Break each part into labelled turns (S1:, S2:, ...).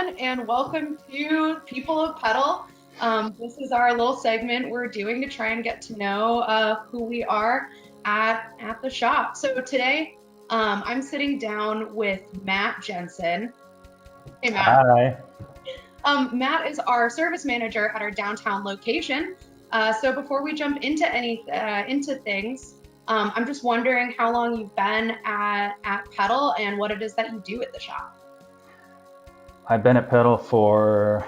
S1: everyone, and welcome to People of Pedal. This is our little segment we're doing to try and get to know who we are at the shop. So today, I'm sitting down with Matt Jensen. Hey, Matt.
S2: Hi.
S1: Matt is our service manager at our downtown location. So before we jump into things, I'm just wondering how long you've been at Pedal and what it is that you do at the shop.
S2: I've been at Pedal for,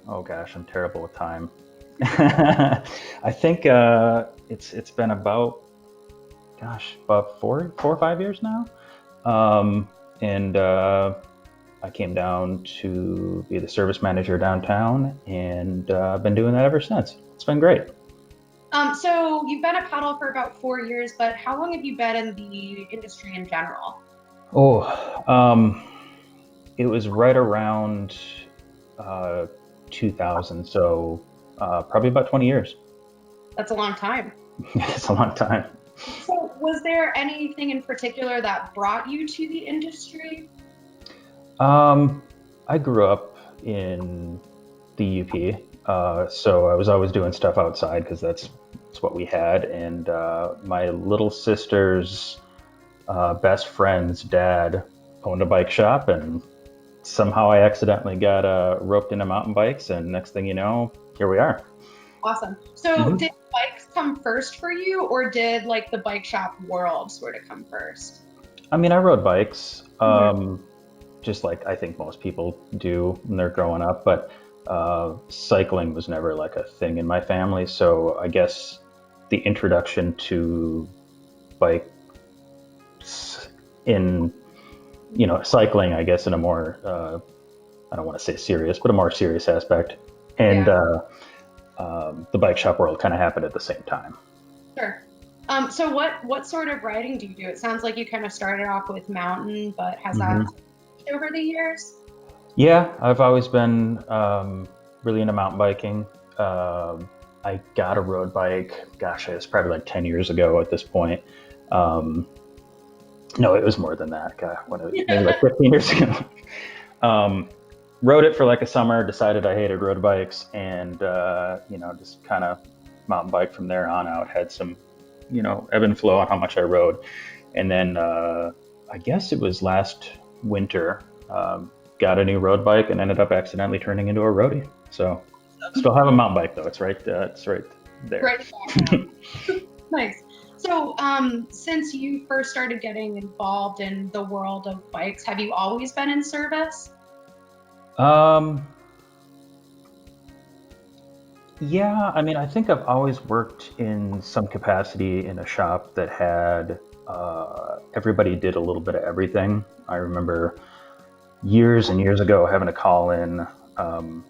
S2: oh gosh, I'm terrible with time. I think it's been about four or 5 years now. And I came down to be the service manager downtown, and I've been doing that ever since. It's been great.
S1: So you've been at Paddle for about 4 years, but how long have you been in the industry in general?
S2: Oh, it was right around uh, 2000, so probably about 20 years.
S1: That's a long time.
S2: It's a long time.
S1: So was there anything in particular that brought you to the industry?
S2: Um, I grew up in the UP, so I was always doing stuff outside because that's what we had. And my little sister's best friend's dad owned a bike shop, and somehow I accidentally got roped into mountain bikes. And next thing you know, here we are.
S1: Awesome. So
S2: hmm
S1: did bikes come first for you, or did like the bike shop world sort of come first?
S2: I mean, I rode bikes,
S1: Mhm.
S2: just like I think most people do when they're growing up, but cycling was never like a thing in my family. So I guess the introduction to bikes in, cycling, I guess in a more, I don't want to say serious, but a more serious aspect. And
S1: Yeah,
S2: the bike shop world kind of happened at the same time.
S1: sure. So what sort of riding do you do? It sounds like you kind of started off with mountain, but has that
S2: hmm
S1: changed over the years?
S2: Yeah, I've always been really into mountain biking. I got a road bike, gosh, it's probably like 10 years ago at this point. Um, no, it was more than that. God, maybe like 15 years ago. um, Rode it for like a summer, decided I hated road bikes, and, just kind of mountain bike from there on out. Had some, ebb and flow on how much I rode. And then I guess it was last winter, got a new road bike and ended up accidentally turning into a roadie. So still have a mountain bike though. It's right there.
S1: Right in the background. Nice. So, since you first started getting involved in the world of bikes, have you always been in service?
S2: um, yeah, I mean, I think I've always worked in some capacity in a shop that had everybody did a little bit of everything. I remember years and years ago having to call in um,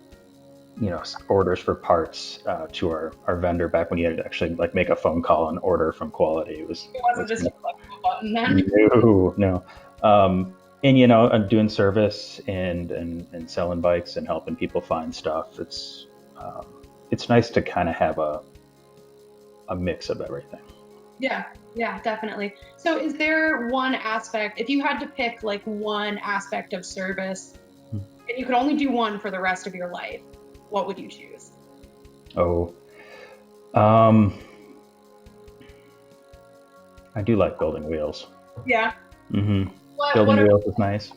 S2: orders for parts to our vendor back when you had to actually like make a phone call and order from quality. It was
S1: It
S2: it
S1: wasn't
S2: was
S1: just
S2: kind
S1: a
S2: of
S1: click of a button then.
S2: no. And I'm doing service and selling bikes and helping people find stuff. It's nice to kind of have a mix of everything.
S1: Yeah, yeah, definitely. So, is there one aspect, if you had to pick like one aspect of service and you could only do one for the rest of your life, what would you choose?
S2: Oh, um, I do like building wheels.
S1: Yeah.
S2: hmm
S1: What
S2: Building
S1: what
S2: wheels is nice.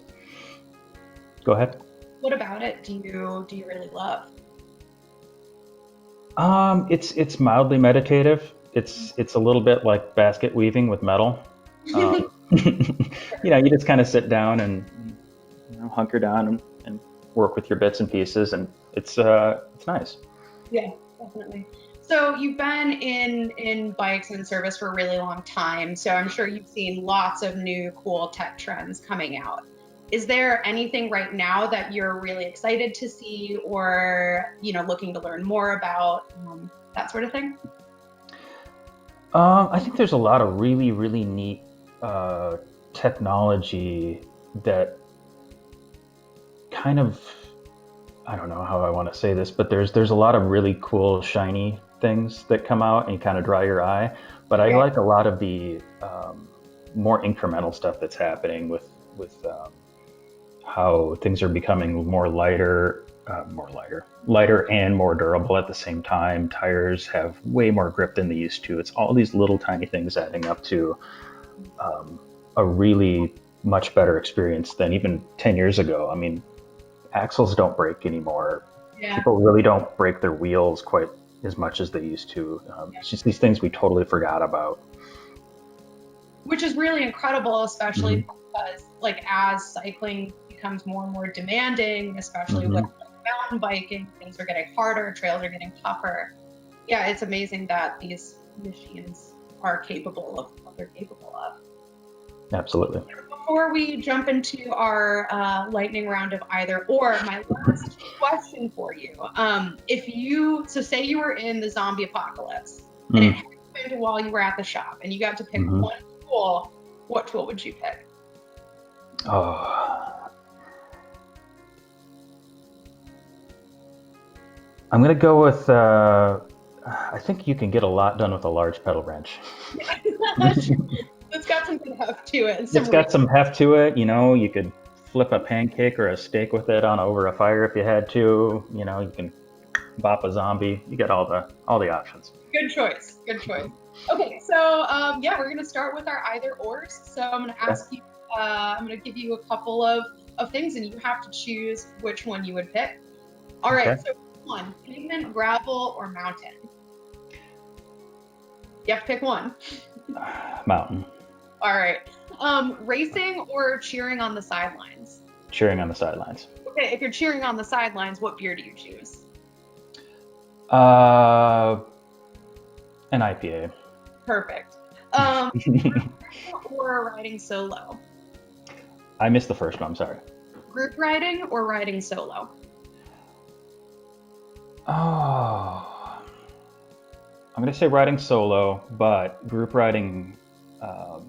S2: Go ahead.
S1: what about it do you really love?
S2: It's mildly meditative. It's a little bit like basket weaving with metal. Um, you just kind of sit down and hunker down and work with your bits and pieces, and it's nice.
S1: Yeah, definitely. So you've been in bikes and service for a really long time, so I'm sure you've seen lots of new cool tech trends coming out. Is there anything right now that you're really excited to see or, looking to learn more about, that sort of thing?
S2: I think there's a lot of really really neat uh, technology that kind of, I don't know how I want to say this, but there's a lot of really cool shiny things that come out and kind of dry your eye. But I
S1: Yeah.
S2: like a lot of the more incremental stuff that's happening with how things are becoming lighter and more durable at the same time. Tires have way more grip than they used to. It's all these little tiny things adding up to a really much better experience than even 10 years ago. I mean, axles don't break anymore.
S1: Yeah.
S2: People really don't break their wheels quite as much as they used to. It's just these things we totally forgot about.
S1: Which is really incredible, especially
S2: Hmm.
S1: because like as cycling becomes more and more demanding, especially with
S2: Hmm.
S1: like, mountain biking, things are getting harder, trails are getting tougher. Yeah, it's amazing that these machines are capable of what they're capable of.
S2: Absolutely.
S1: Before we jump into our lightning round of either or, my last question for you: if you so say you were in the zombie apocalypse and it
S2: Mm.
S1: happened while you were at the shop and you got to pick
S2: Hmm.
S1: one tool, what tool would you pick?
S2: Oh, I'm gonna go with. I think you can get a lot done with a large pedal wrench.
S1: It's got some good heft to it and
S2: It's
S1: some
S2: got some heft to it. You know, you could flip a pancake or a steak with it on over a fire if you had to. You know, you can bop a zombie. You get all the options.
S1: good choice. Good choice. Okay, so yeah, we're gonna start with our either ors. So I'm gonna
S2: Okay.
S1: ask you. I'm gonna give you a couple of things, and you have to choose which one you would pick. All
S2: Okay.
S1: right, so one, pavement, gravel, or mountain. You have to pick one.
S2: Mountain.
S1: All right. Racing or cheering on the sidelines?
S2: Cheering on the sidelines.
S1: Okay, if you're cheering on the sidelines, what beer do you choose?
S2: Uh, an IPA.
S1: Perfect. Or riding solo?
S2: I missed the first one. I'm sorry.
S1: Group riding or riding solo?
S2: Oh, I'm gonna say riding solo, but group riding. Um,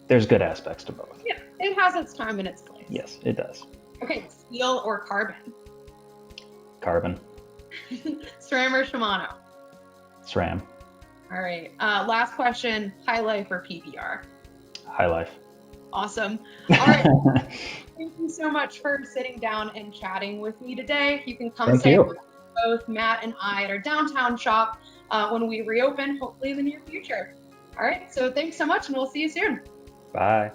S2: there's good aspects to both.
S1: Yeah, it has its time and its place.
S2: Yes, it does.
S1: Okay, steel or carbon?
S2: Carbon.
S1: SRAM or Shimano?
S2: SRAM.
S1: All right. Last question, high life or PBR?
S2: High life.
S1: Awesome. All right. Thank you so much for sitting down and chatting with me today. You can come
S2: Thank
S1: say hi
S2: you.
S1: to both Matt and I at our downtown shop when we reopen, hopefully in the near future. All right. So thanks so much, and we'll see you soon.
S2: Bye.